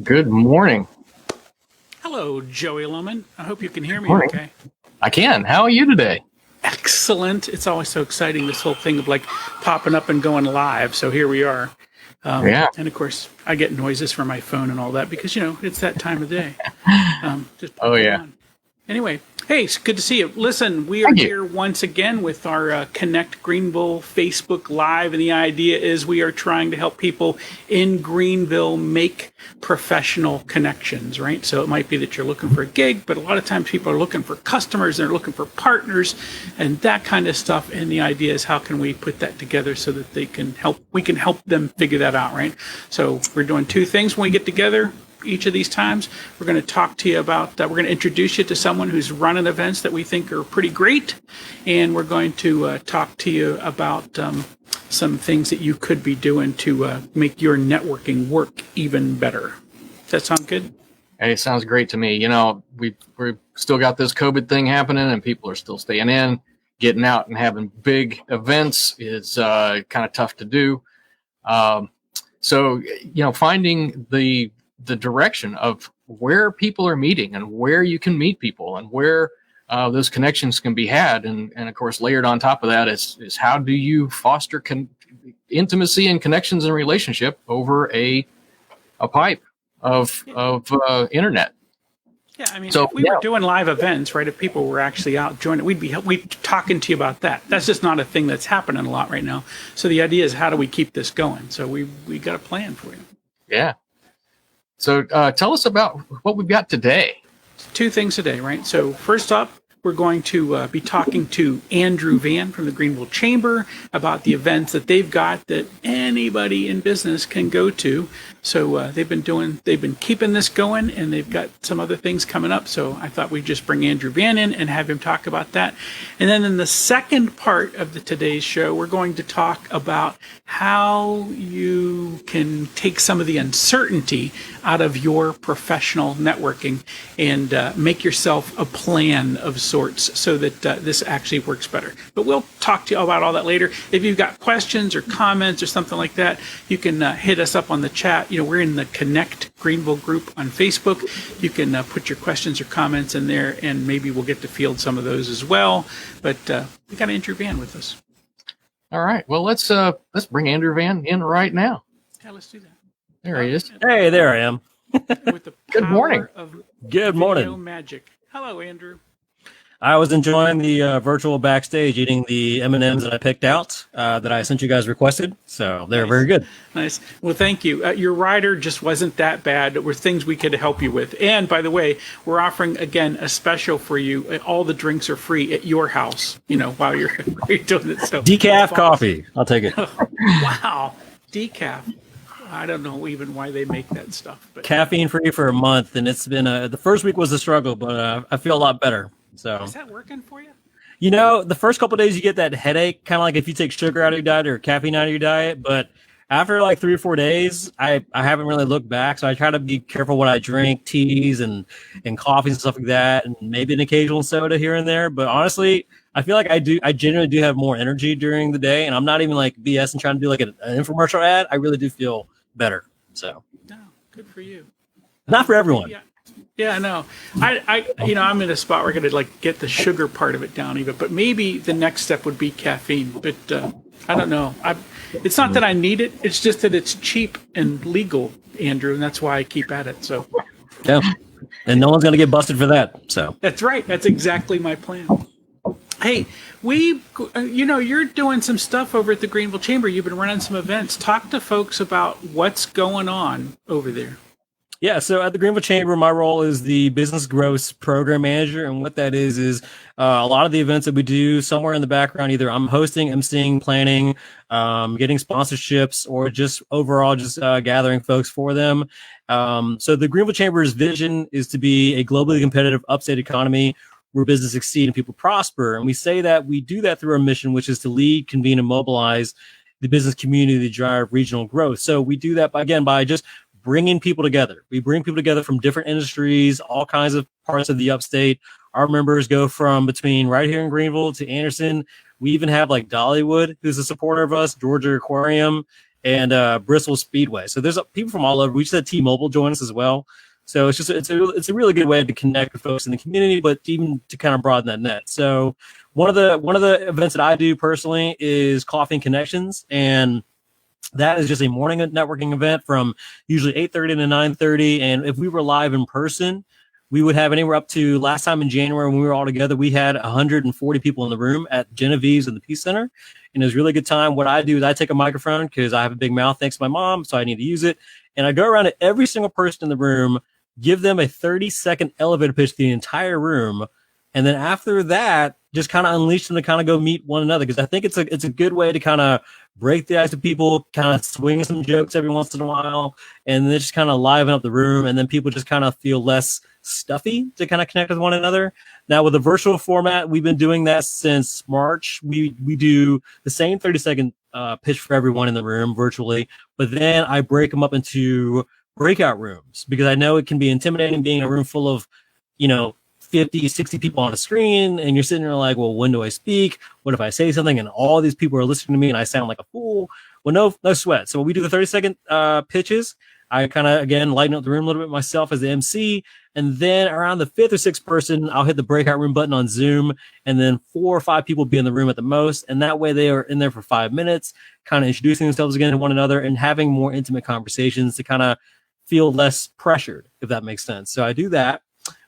Good morning. Hello, Joey Lohman. I hope you can hear me Morning. okay. I can. How are you today? Excellent. It's always so exciting, this whole thing of like popping up and going live. So here we are. Yeah. And of course, I get noises from my phone and all that because, it's that time of day. Just Oh, yeah. on. Anyway, hey, it's good to see you. Listen, we are Thank you. here once again with our Connect Greenville Facebook Live. And the idea is we are trying to help people in Greenville make professional connections, right? So it might be that you're looking for a gig, but a lot of times people are looking for customers, they're looking for partners and that kind of stuff. And the idea is how can we put that together so that we can help them figure that out, right? So we're doing two things when we get together. Each of these times, we're going to talk to you about, we're going to introduce you to someone who's running events that we think are pretty great. And we're going to talk to you about some things that you could be doing to make your networking work even better. Does that sound good? Hey, it sounds great to me. We've still got this COVID thing happening and people are still staying in. Getting out and having big events is kind of tough to do. So, finding the direction of where people are meeting and where you can meet people and where those connections can be had. And of course, layered on top of that is how do you foster intimacy and connections and relationship over a pipe of internet. Yeah, I mean, So, if we were doing live events, right, if people were actually out joining, we'd be talking to you about that. That's just not a thing that's happening a lot right now. So the idea is how do we keep this going? So we got a plan for you. Yeah. So tell us about what we've got today. Two things today, right? So first up, we're going to be talking to Andrew Van from the Greenville Chamber about the events that they've got that anybody in business can go to. So they've been keeping this going, and they've got some other things coming up. So I thought we'd just bring Andrew Van in and have him talk about that. And then in the second part of today's show, we're going to talk about how you can take some of the uncertainty out of your professional networking and make yourself a plan of sorts so that this actually works better. But we'll talk to you about all that later. If you've got questions or comments or something like that, you can hit us up on the chat. We're in the Connect Greenville group on Facebook. You can put your questions or comments in there, and maybe we'll get to field some of those as well. But we got Andrew Van with us. All right. Well, let's bring Andrew Van in right now. Yeah, let's do that. There he is. Hey, there I am. With the Good morning. power of Good video morning. magic. Hello, Andrew. I was enjoying the virtual backstage, eating the M&Ms that I picked out that I sent you guys requested. So they're very good. Nice. Well, thank you. Your rider just wasn't that bad. There were things we could help you with. And by the way, we're offering, again, a special for you. All the drinks are free at your house, while you're doing it. So Decaf coffee. I'll take it. Wow. Decaf. I don't know even why they make that stuff. But Caffeine free for a month. And it's been the first week was a struggle, but I feel a lot better. So is that working for you? The first couple of days you get that headache, kind of like if you take sugar out of your diet or caffeine out of your diet. But after like 3 or 4 days, I haven't really looked back. So I try to be careful what I drink, teas and coffees and stuff like that, and maybe an occasional soda here and there. But honestly, I feel like I genuinely do have more energy during the day, and I'm not even like BS and trying to do like an infomercial ad. I really do feel better. So No, good for you. not for everyone. Yeah, no. I'm in a spot where I'm going to like get the sugar part of it down even, but maybe the next step would be caffeine. But I don't know. It's not that I need it. It's just that it's cheap and legal, Andrew, and that's why I keep at it. So Yeah, and no one's gonna get busted for that. So that's right. That's exactly my plan. Hey, you're doing some stuff over at the Greenville Chamber. You've been running some events. Talk to folks about what's going on over there. Yeah, so at the Greenville Chamber, my role is the business growth program manager, and what that is a lot of the events that we do somewhere in the background, either I'm hosting, emceeing, planning, getting sponsorships, or just overall gathering folks for them. So the Greenville Chamber's vision is to be a globally competitive upstate economy where business succeed and people prosper. And we say that we do that through our mission, which is to lead, convene, and mobilize the business community to drive regional growth. So we do that by just bringing people together. We bring people together from different industries, all kinds of parts of the upstate. Our members go from between right here in Greenville to Anderson, We even have like Dollywood, who's a supporter of us, Georgia Aquarium, and Bristol Speedway. So there's people from all over. We just had T-Mobile join us as well. So it's a really good way to connect with folks in the community, but even to kind of broaden that net. So one of the events that I do personally is Coffee and Connections, and that is just a morning networking event from usually 8:30 to 9:30. And if we were live in person, we would have anywhere up to, last time in January when we were all together, we had 140 people in the room at Genevieve's in the Peace Center. And it was a really good time. What I do is I take a microphone because I have a big mouth thanks to my mom, so I need to use it. And I go around to every single person in the room, give them a 30-second elevator pitch to the entire room. And then after that, just kind of unleash them to kind of go meet one another. Because I think it's a good way to kind of break the ice to people, kind of swing some jokes every once in a while, and then just kind of liven up the room. And then people just kind of feel less stuffy to kind of connect with one another. Now, with the virtual format, we've been doing that since March. We do the same 30-second pitch for everyone in the room virtually, but then I break them up into breakout rooms because I know it can be intimidating being in a room full of, 50, 60 people on a screen, and you're sitting there like, well, when do I speak? What if I say something and all these people are listening to me and I sound like a fool? Well, no sweat. So when we do the 30-second pitches, I kind of, again, lighten up the room a little bit myself as the MC. And then around the fifth or sixth person, I'll hit the breakout room button on Zoom. And then 4 or 5 people be in the room at the most. And that way they are in there for 5 minutes, kind of introducing themselves again to one another and having more intimate conversations to kind of feel less pressured, if that makes sense. So I do that.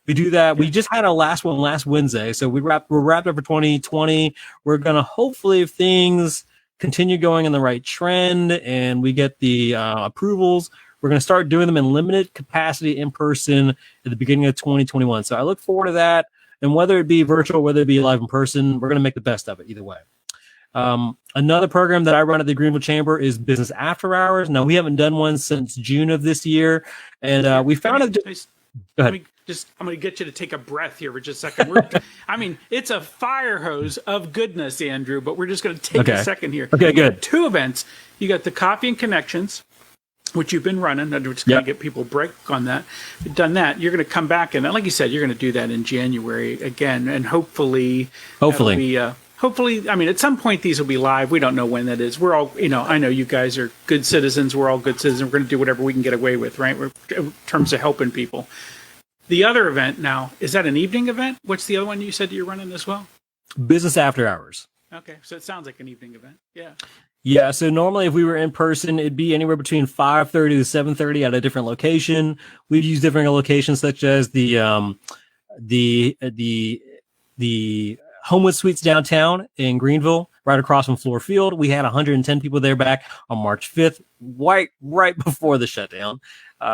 We do that. We just had our last one last Wednesday. So we're wrapped up for 2020. We're going to hopefully, if things continue going in the right trend and we get the approvals, we're going to start doing them in limited capacity in person at the beginning of 2021. So I look forward to that. And whether it be virtual, whether it be live in person, we're going to make the best of it either way. Another program that I run at the Greenville Chamber is Business After Hours. Now, we haven't done one since June of this year. And we found it. Go ahead. I'm going to get you to take a breath here for just a second. It's a fire hose of goodness, Andrew, but we're just going to take a second here. Okay, good. 2 events. You got the Coffee and Connections, which you've been running. I'm just going to get people a break on that. You've done that. You're going to come back, and like you said, you're going to do that in January again, and hopefully, at some point these will be live. We don't know when that is. We're all, I know you guys are good citizens. We're all good citizens. We're going to do whatever we can get away with, right? In terms of helping people. The other event now, is that an evening event? What's the other one you said you're running as well? Business After Hours. Okay, so it sounds like an evening event. Yeah. Yeah, so normally if we were in person, it'd be anywhere between 5:30 to 7:30 at a different location. We'd use different locations such as the Homewood Suites downtown in Greenville, right across from Floor Field. We had 110 people there back on March 5th, right before the shutdown.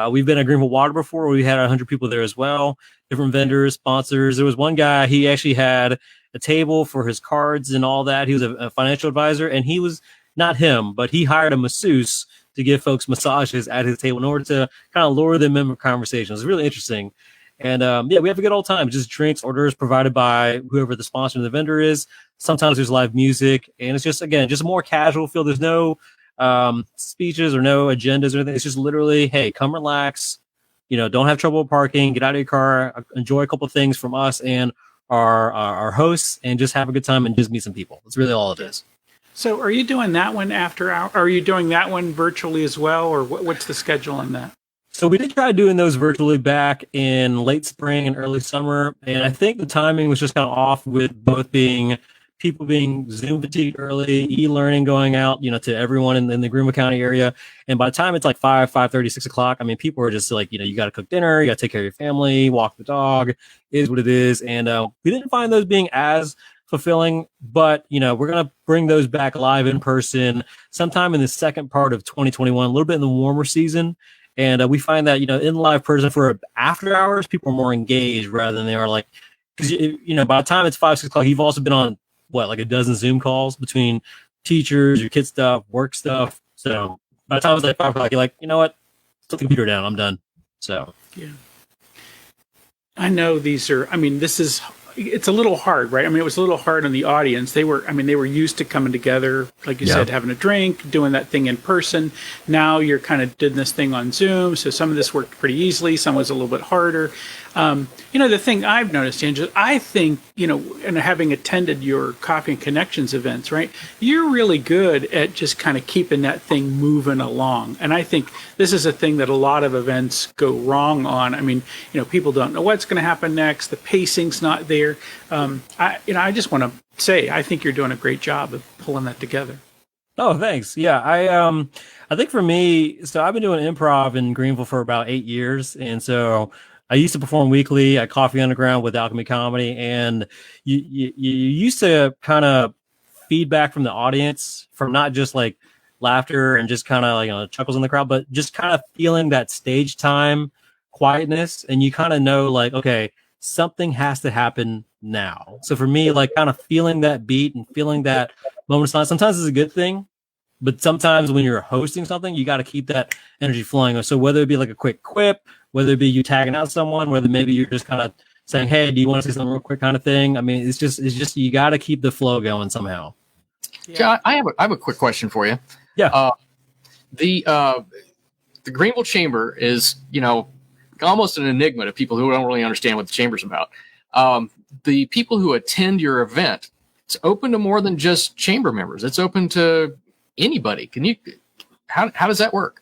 We've been at Greenville Water before. We had 100 people there as well, different vendors, sponsors. There was one guy, he actually had a table for his cards and all that. He was a financial advisor, and he was not him, but he hired a masseuse to give folks massages at his table in order to kind of lure them in conversation. It was really interesting. And we have a good old time. Just drinks, orders provided by whoever the sponsor and the vendor is. Sometimes there's live music, and it's just a more casual feel. There's no speeches or no agendas or anything. It's just literally, hey, come relax, don't have trouble parking, get out of your car, enjoy a couple of things from us and our hosts, and just have a good time and just meet some people. That's really all it is. So are you doing that one after hour? Are you doing that one virtually as well, or what's the schedule on that? So we did try doing those virtually back in late spring and early summer, and I think the timing was just kind of off with both people being Zoom fatigued early, e-learning going out, to everyone in the Greenville County area. And by the time it's like 5:30, 6 o'clock, people are just like, you got to cook dinner, you got to take care of your family, walk the dog, is what it is. And we didn't find those being as fulfilling, but, we're going to bring those back live in person sometime in the second part of 2021, a little bit in the warmer season. And we find that, in live person for after hours, people are more engaged rather than they are like, because, by the time it's 5, 6 o'clock, you've also been on like a dozen Zoom calls between teachers, your kid stuff, work stuff. So by the time it's like 5 o'clock, you're like, you know what? Put the computer down. I'm done. So, yeah. I know these are, it's a little hard, right? It was a little hard on the audience. They were used to coming together, like you said, having a drink, doing that thing in person. Now you're kind of doing this thing on Zoom. So some of this worked pretty easily. Some was a little bit harder. The thing I've noticed, Andrew, I think, and having attended your Coffee and Connections events, right, you're really good at just kind of keeping that thing moving along. And I think this is a thing that a lot of events go wrong on. I mean, people don't know what's going to happen next. The pacing's not there. I just want to say, I think you're doing a great job of pulling that together. Oh, thanks. Yeah, I think for me, so I've been doing improv in Greenville for about 8 years, and so I used to perform weekly at Coffee Underground with Alchemy Comedy, and you used to kind of feedback from the audience, from not just like laughter and just kind of like chuckles in the crowd, but just kind of feeling that stage time quietness, and you kind of know like, okay, something has to happen now. So for me, like kind of feeling that beat and feeling that moment of silence, sometimes it's a good thing, but sometimes when you're hosting something, you got to keep that energy flowing. So whether it be like a quick quip, whether it be you tagging out someone, whether maybe you're just kind of saying, "Hey, do you want to say something real quick?" kind of thing. I mean, it's just you got to keep the flow going somehow. Yeah, I have a quick question for you. Yeah. The Greenville Chamber is almost an enigma to people who don't really understand what the chamber's about. The people who attend your event, it's open to more than just chamber members. It's open to anybody. How does that work?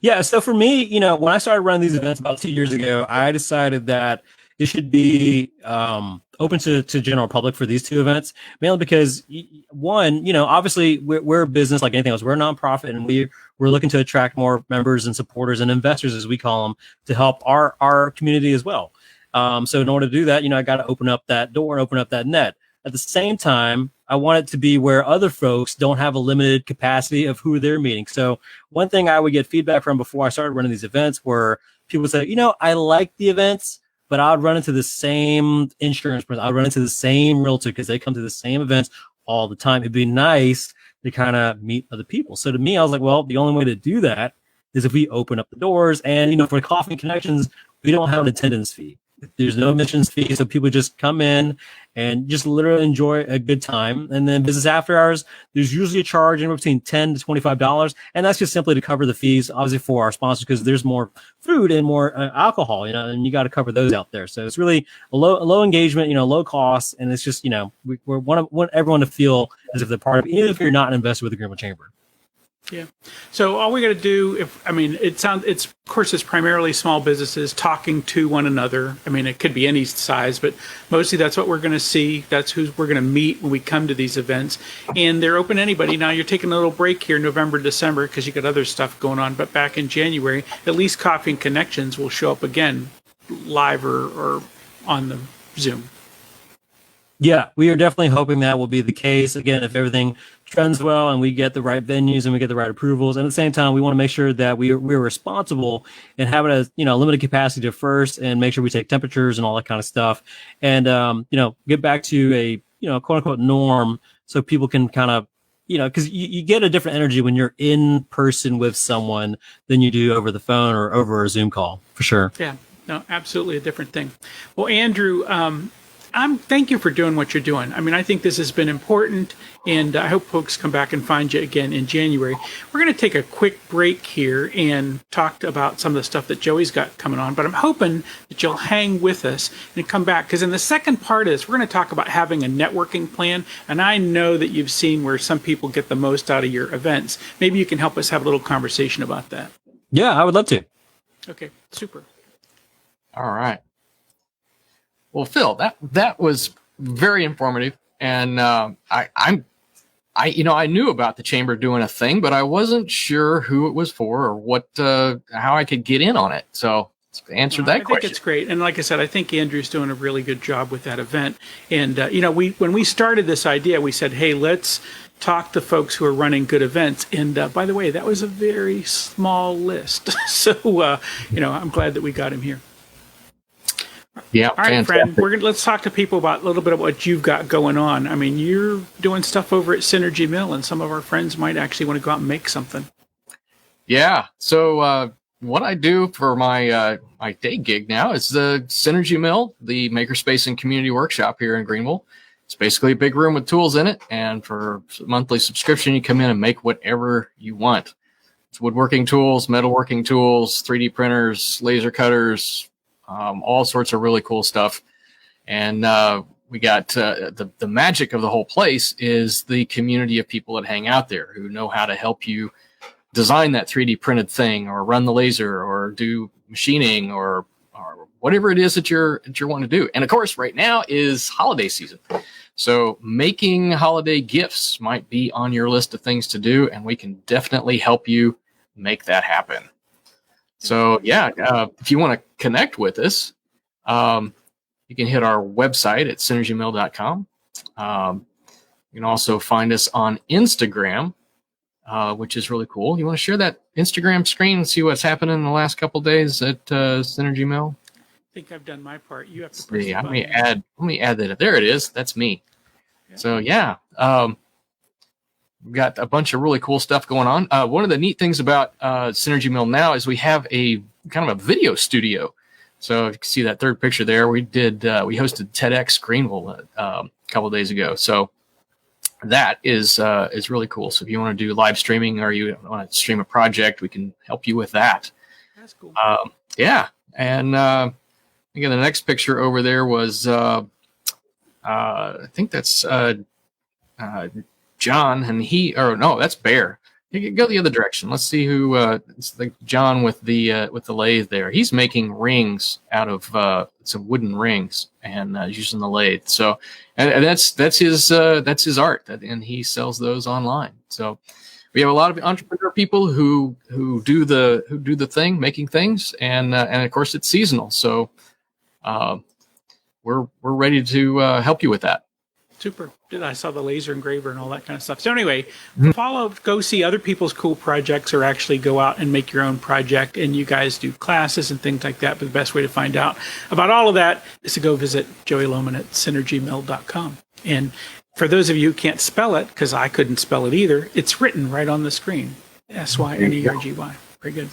Yeah. So for me, when I started running these events about 2 years ago, I decided that it should be open to general public for these two events, mainly because one, obviously we're a business like anything else. We're a nonprofit, and we're looking to attract more members and supporters and investors, as we call them, to help our community as well. So in order to do that, I got to open up that door and open up that net. At the same time, I want it to be where other folks don't have a limited capacity of who they're meeting. So one thing I would get feedback from before I started running these events were people would say, I like the events, but I would run into the same insurance person. I would run into the same realtor because they come to the same events all the time. It'd be nice to kind of meet other people. So to me, I was like, well, the only way to do that is if we open up the doors. And, for Coffee and Connections, we don't have an attendance fee. There's no admissions fee, so people just come in and just literally enjoy a good time. And then business after hours, there's usually a charge anywhere between $10 to $25, and that's just simply to cover the fees, obviously for our sponsors, because there's more food and more alcohol, and you got to cover those out there. So it's really a low engagement, low cost, and it's just we want everyone to feel as if they're part of it, even if you're not an investor with the Greenville Chamber. Yeah. So all we got to do, it's of course, it's primarily small businesses talking to one another. I mean, it could be any size, but mostly that's what we're going to see. That's who we're going to meet when we come to these events. And they're open to anybody. Now you're taking a little break here, November, December, because you got other stuff going on. But back in January, at least Coffee and Connections will show up again live or on the Zoom. Yeah, we are definitely hoping that will be the case. Again, if everything trends well and we get the right venues and we get the right approvals. And at the same time, we want to make sure that we're responsible and have it as, limited capacity to first, and make sure we take temperatures and all that kind of stuff. And, get back to a, quote unquote norm, so people can kind of, because you get a different energy when you're in person with someone than you do over the phone or over a Zoom call, for sure. Yeah, no, absolutely a different thing. Well, Andrew, thank you for doing what you're doing. I mean, I think this has been important, and I hope folks come back and find you again in January. We're going to take a quick break here and talk about some of the stuff that Joey's got coming on, but I'm hoping that you'll hang with us and come back, because in the second part of this, we're going to talk about having a networking plan, and I know that you've seen where some people get the most out of your events. Maybe you can help us have a little conversation about that. Yeah, I would love to. Okay, super. All right. Well, Phil, that was very informative, and I knew about the chamber doing a thing, but I wasn't sure who it was for or what how I could get in on it. So answer that question. I think it's great, and like I said, I think Andrew's doing a really good job with that event. And when we started this idea, we said, hey, let's talk to folks who are running good events. And by the way, that was a very small list. So I'm glad that we got him here. Yeah. All right, fantastic. friend. Let's talk to people about a little bit of what you've got going on. I mean, you're doing stuff over at Synergy Mill, and some of our friends might actually want to go out and make something. Yeah. So what I do for my my day gig now is the Synergy Mill, the makerspace and community workshop here in Greenville. It's basically a big room with tools in it, and for a monthly subscription, you come in and make whatever you want. It's woodworking tools, metalworking tools, 3D printers, laser cutters, all sorts of really cool stuff. And we got the magic of the whole place is the community of people that hang out there who know how to help you design that 3D printed thing, or run the laser, or do machining, or whatever it is that you're wanting to do. And of course, right now is holiday season. So making holiday gifts might be on your list of things to do, and we can definitely help you make that happen. So yeah, if you want to connect with us, you can hit our website at synergymill.com. You can also find us on Instagram, which is really cool. You want to share that Instagram screen and see what's happening in the last couple of days at Synergy Mill? I think I've done my part. You have to press the Let button. me add that. There it is. That's me. Yeah. So yeah, we've got a bunch of really cool stuff going on. One of the neat things about Synergy Mill now is we have a kind of a video studio. So if you can see that third picture there, we hosted TEDx Greenville a couple of days ago. So that is really cool. So if you want to do live streaming, or you want to stream a project, we can help you with that. That's cool. Yeah. And again, the next picture over there was I think that's John, and that's Bear. You can go the other direction. Let's see who it's like John with the lathe there. He's making rings out of some wooden rings and using the lathe. So and that's his art, and he sells those online. So we have a lot of entrepreneur people who do the thing, making things, and of course it's seasonal. So we're ready to help you with that. Super. I saw the laser engraver and all that kind of stuff. So anyway, go see other people's cool projects, or actually go out and make your own project. And you guys do classes and things like that. But the best way to find out about all of that is to go visit Joey Lohman at synergymill.com. And for those of you who can't spell it, because I couldn't spell it either, it's written right on the screen. SYNERGY. Very good.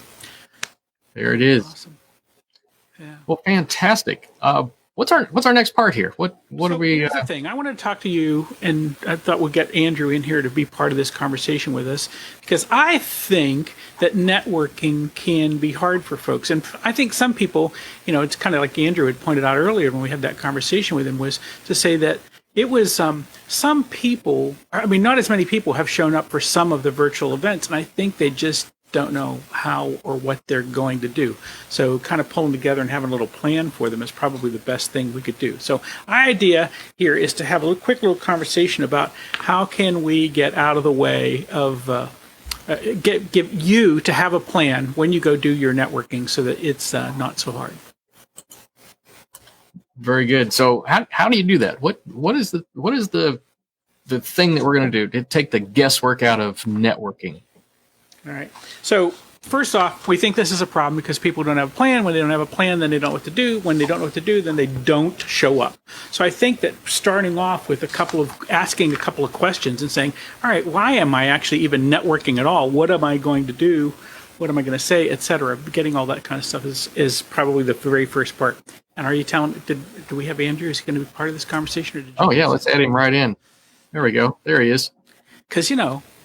There it is. Awesome. Yeah. Well, fantastic. What's our next part here? What do we? Here's the thing. I want to talk to you, and I thought we'd get Andrew in here to be part of this conversation with us, because I think that networking can be hard for folks, and I think some people, it's kind of like Andrew had pointed out earlier when we had that conversation with him, was to say that it was some people. I mean, not as many people have shown up for some of the virtual events, and I think they just don't know how or what they're going to do. So kind of pulling together and having a little plan for them is probably the best thing we could do. So our idea here is to have a quick little conversation about how can we get out of the way of get you to have a plan when you go do your networking, so that it's not so hard. Very good. So how do you do that? What is the thing that we're going to do to take the guesswork out of networking? All right. So first off, we think this is a problem because people don't have a plan. When they don't have a plan, then they don't know what to do. When they don't know what to do, then they don't show up. So I think that starting off with asking a couple of questions and saying, all right, why am I actually even networking at all? What am I going to do? What am I going to say, etc.? Getting all that kind of stuff is probably the very first part. And are you telling? Do we have Andrew? Is he going to be part of this conversation? Or did you Let's add him right in. There we go. There he is. Because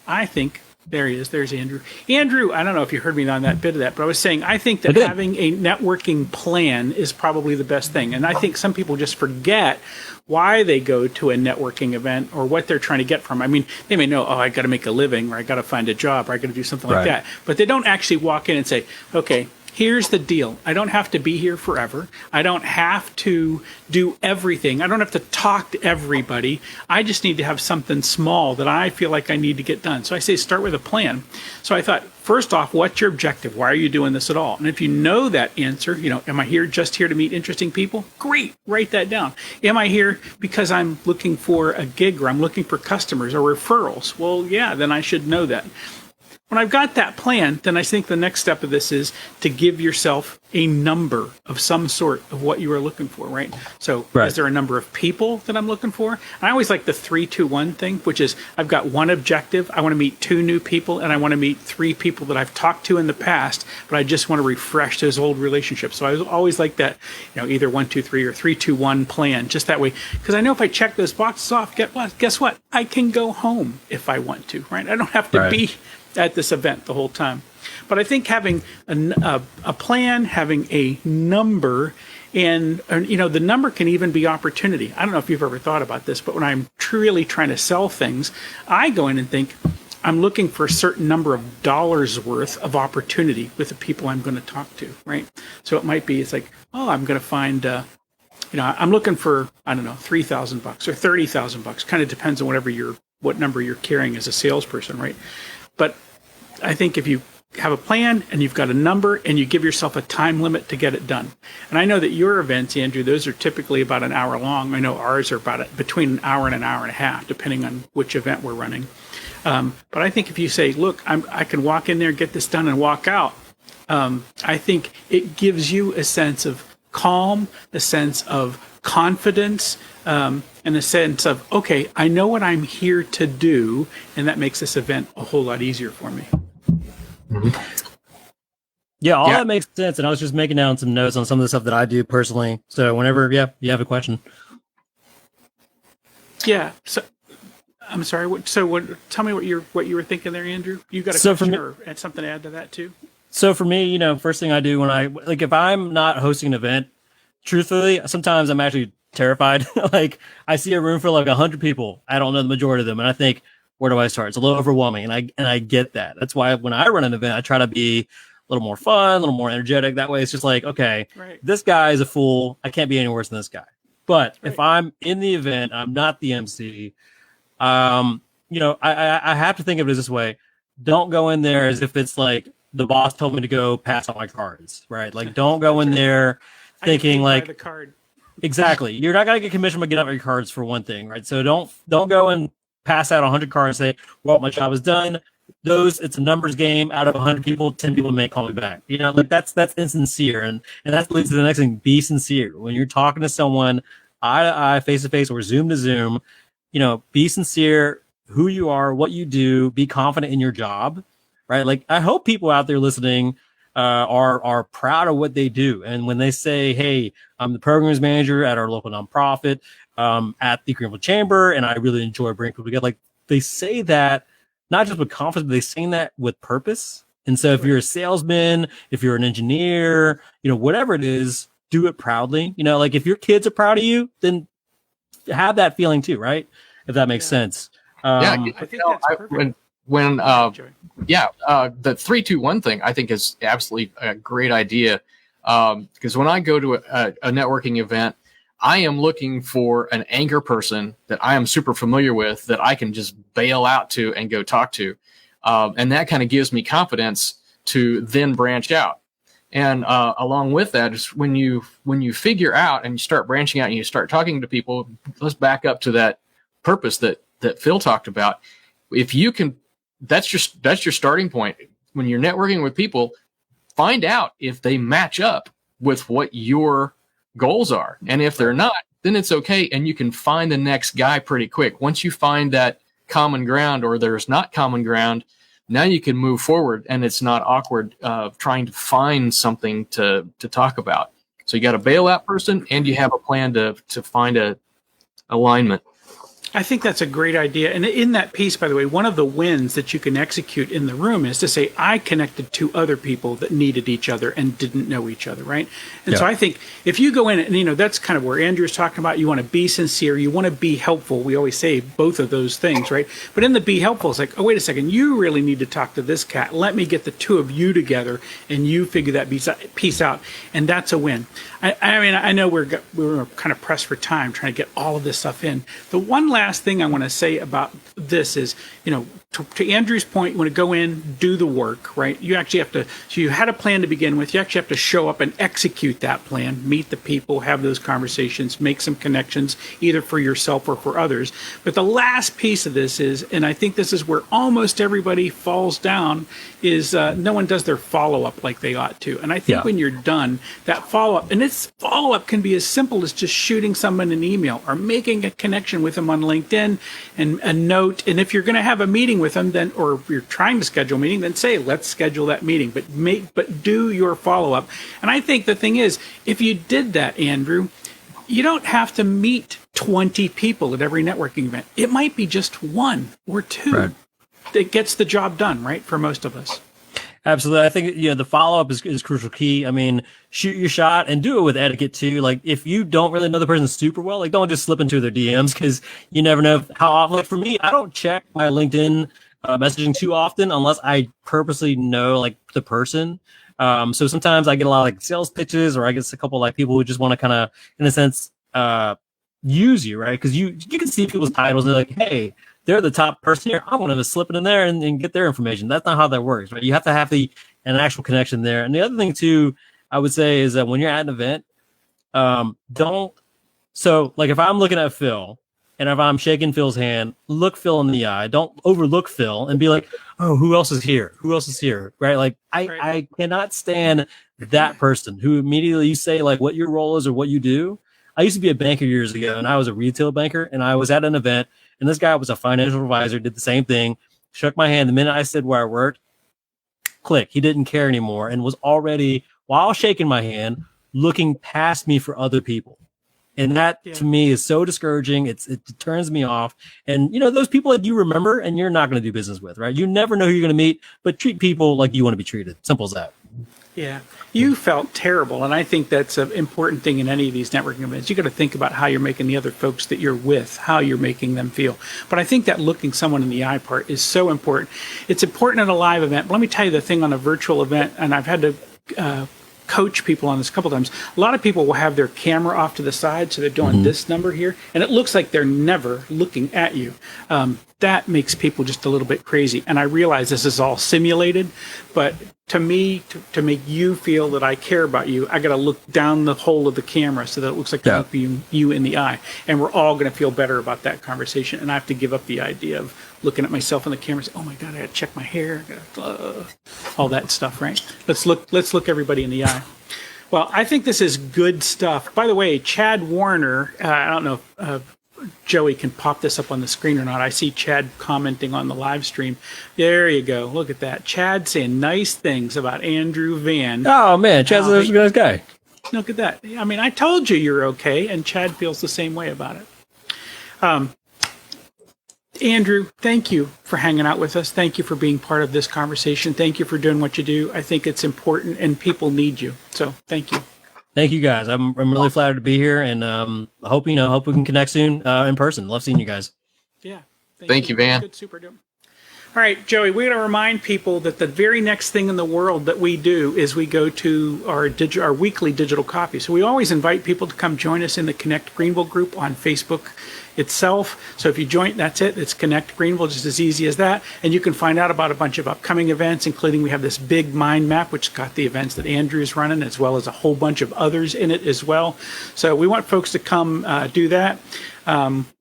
I think. There he is. There's Andrew. Andrew, I don't know if you heard me on that bit of that, but I was saying I think that having a networking plan is probably the best thing. And I think some people just forget why they go to a networking event or what they're trying to get from. I mean, they may know, I got to make a living, or I got to find a job, or I got to do something like that. But they don't actually walk in and say, okay, here's the deal. I don't have to be here forever. I don't have to do everything. I don't have to talk to everybody. I just need to have something small that I feel like I need to get done. So I say start with a plan. So I thought, first off, what's your objective? Why are you doing this at all? And if you know that answer, am I just here to meet interesting people? Great. Write that down. Am I here because I'm looking for a gig, or I'm looking for customers or referrals? Well, yeah, then I should know that. When I've got that plan, then I think the next step of this is to give yourself a number of some sort of what you are looking for, right? So is there a number of people that I'm looking for? I always like the 3-2-1 thing, which is I've got one objective. I want to meet 2 new people, and I want to meet 3 people that I've talked to in the past, but I just want to refresh those old relationships. So I always like that, either 1, 2, 3 or 3-2-1 plan, just that way. Because I know if I check those boxes off, guess what? I can go home if I want to, right? I don't have to be at this event the whole time. But I think having a plan, having a number, And the number can even be opportunity. I don't know if you've ever thought about this, but when I'm truly trying to sell things, I go in and think, I'm looking for a certain number of dollars worth of opportunity with the people I'm going to talk to, right? So it might be, it's like, oh, I'm going to find, I'm looking for, I don't know, $3,000 or $30,000. Kind of depends on what number you're carrying as a salesperson, right? But I think if you have a plan and you've got a number and you give yourself a time limit to get it done. And I know that your events, Andrew, those are typically about an hour long. I know ours are between an hour and a half, depending on which event we're running. But I think if you say, look, I can walk in there, get this done and walk out, I think it gives you a sense of calm, a sense of confidence, and a sense of, okay, I know what I'm here to do. And that makes this event a whole lot easier for me. Yeah, all that makes sense. And I was just making down some notes on some of the stuff that I do personally. So whenever, you have a question. Yeah. So I'm sorry. Tell me what you were thinking there, Andrew. You got a question or something to add to that too? So for me, first thing I do when if I'm not hosting an event, truthfully, sometimes I'm actually terrified. Like I see a room for like 100 people. I don't know the majority of them. And I think, where do I start? It's a little overwhelming. And I get that. That's why when I run an event, I try to be a little more fun, a little more energetic. That way it's just like, okay, This guy is a fool. I can't be any worse than this guy. But if I'm in the event, I'm not the MC. I have to think of it this way. Don't go in there as if it's like the boss told me to go pass out my cards, right? Like don't go in there thinking like the card. Exactly. You're not going to get commission by getting out your cards for one thing, right? So don't go and pass out 100 cards and say, well, my job is done. It's a numbers game. Out of 100 people, 10 people may call me back. That's insincere. And that leads to the next thing. Be sincere. When you're talking to someone eye to eye, face to face, or Zoom to Zoom, be sincere, who you are, what you do, be confident in your job, right? Like I hope people out there listening are proud of what they do. And when they say, hey, I'm the programs manager at our local nonprofit, at the Greenville Chamber, and I really enjoy bringing people together. Like they say that not just with confidence, but they say that with purpose. And so if you're a salesman, if you're an engineer, whatever it is, do it proudly. Like if your kids are proud of you, then have that feeling too, right? If that makes sense. I think that's perfect. The 3-2-1 thing I think is absolutely a great idea. Because when I go to a networking event, I am looking for an anchor person that I am super familiar with that I can just bail out to and go talk to. And that kind of gives me confidence to then branch out. And along with that, just when you figure out and you start branching out and you start talking to people, let's back up to that purpose that Phil talked about. If you can, that's your starting point. When you're networking with people, find out if they match up with what your goals are. And if they're not, then it's okay. And you can find the next guy pretty quick. Once you find that common ground or there's not common ground, now you can move forward and it's not awkward trying to find something to talk about. So you got a bailout person and you have a plan to find a alignment. I think that's a great idea. And in that piece, by the way, one of the wins that you can execute in the room is to say, I connected to other people that needed each other and didn't know each other, right? And so I think if you go in and, that's kind of where Andrew's talking about, you want to be sincere, you want to be helpful. We always say both of those things, right? But in the be helpful, it's like, oh, wait a second, you really need to talk to this cat. Let me get the two of you together and you figure that piece out. And that's a win. I know we're kind of pressed for time trying to get all of this stuff in. The one last thing I want to say about this is, to Andrew's point, you want to go in, do the work, right? You actually have to, so you had a plan to begin with. You actually have to show up and execute that plan, meet the people, have those conversations, make some connections, either for yourself or for others. But the last piece of this is, and I think this is where almost everybody falls down, is no one does their follow-up like they ought to. And I think when you're done, that follow-up, and this follow-up can be as simple as just shooting someone an email or making a connection with them on LinkedIn and a note. And if you're going to have a meeting with them, then, or if you're trying to schedule a meeting, then say, let's schedule that meeting, but do your follow-up. And I think the thing is, if you did that, Andrew, you don't have to meet 20 people at every networking event. It might be just one or two that gets the job done, right? For most of us. Absolutely. I think, the follow-up is crucial key. I mean, shoot your shot and do it with etiquette too. Like, if you don't really know the person super well, like, don't just slip into their DMs, because you never know how often. Like, for me, I don't check my LinkedIn messaging too often unless I purposely know, like, the person. So sometimes I get a lot of, like, sales pitches, or I get a couple, like, people who just want to kind of, in a sense, use you, right? Because you can see people's titles and they're like, hey, they're the top person here. I want to slip it in there and get their information. That's not how that works, right? You have to have an actual connection there. And the other thing too, I would say, is that when you're at an event, so like if I'm looking at Phil and if I'm shaking Phil's hand, look Phil in the eye. Don't overlook Phil and be like, oh, who else is here? Who else is here? Right? Like I cannot stand that person who immediately you say like what your role is or what you do. I used to be a banker years ago, and I was a retail banker, and I was at an event, and this guy was a financial advisor, did the same thing, shook my hand. The minute I said where I worked, click, he didn't care anymore, and was already, while shaking my hand, looking past me for other people. And that to me is so discouraging. It turns me off. And those people that you remember and you're not going to do business with, right? You never know who you're going to meet, but treat people like you want to be treated. Simple as that. Yeah, you felt terrible, and I think that's an important thing in any of these networking events. You got to think about how you're making the other folks that you're with, how you're making them feel. But I think that looking someone in the eye part is so important. It's important at a live event. But let me tell you the thing on a virtual event, and I've had to coach people on this a couple times. A lot of people will have their camera off to the side, so they're doing this number here, and it looks like they're never looking at you. That makes people just a little bit crazy. And I realize this is all simulated, but to me, to make you feel that I care about you, I got to look down the hole of the camera so that it looks like I'm looking you in the eye. And we're all going to feel better about that conversation. And I have to give up the idea of looking at myself in the camera and say, oh my God, I got to check my hair, all that stuff, right? Let's look everybody in the eye. Well, I think this is good stuff. By the way, Chad Warner, I don't know if Joey can pop this up on the screen or not. I see Chad commenting on the live stream. There you go. Look at that. Chad saying nice things about Andrew Van. Oh, man. Chad's a nice guy. Look at that. I mean, I told you you're okay, and Chad feels the same way about it. Andrew, thank you for hanging out with us. Thank you for being part of this conversation. Thank you for doing what you do. I think it's important, and people need you. So thank you. Thank you, guys. I'm really flattered to be here, and hope we can connect soon in person. Love seeing you guys. Yeah. Thank you, Van. Good, super dope. All right, Joey, we're going to remind people that the very next thing in the world that we do is we go to our weekly digital coffee. So we always invite people to come join us in the Connect Greenville group on Facebook itself. So if you join, that's it. It's Connect Greenville, just as easy as that. And you can find out about a bunch of upcoming events, including we have this big mind map, which got the events that Andrew's running, as well as a whole bunch of others in it as well. So we want folks to come do that.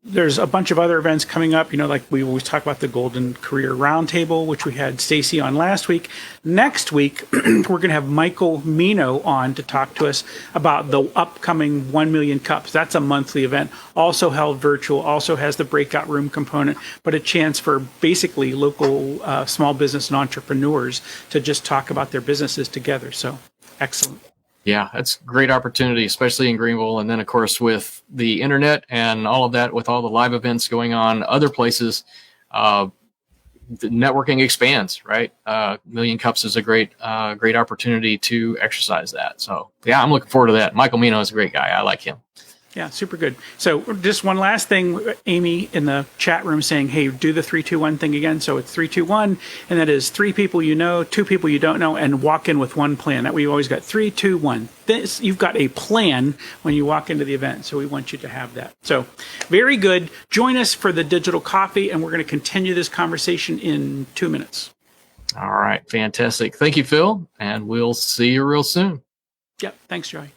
There's a bunch of other events coming up, like we always talk about the Golden Career Roundtable, which we had Stacy on last week. Next week, we're going to have Michael Mino on to talk to us about the upcoming 1 Million Cups. That's a monthly event, also held virtual, also has the breakout room component, but a chance for basically local small business and entrepreneurs to just talk about their businesses together. So excellent. Yeah, that's a great opportunity, especially in Greenville. And then, of course, with the internet and all of that, with all the live events going on other places, the networking expands, right? Million Cups is a great opportunity to exercise that. So, yeah, I'm looking forward to that. Michael Mino is a great guy. I like him. Yeah, super good. So just one last thing, Amy in the chat room saying, hey, do the 3-2-1 thing again. So it's 3-2-1, and that is 3 people you know, 2 people you don't know, and walk in with one plan. That way you always got 3-2-1. You've got a plan when you walk into the event, so we want you to have that. So very good. Join us for the digital coffee, and we're going to continue this conversation in 2 minutes. All right, fantastic. Thank you, Phil, and we'll see you real soon. Yep, thanks, Joey.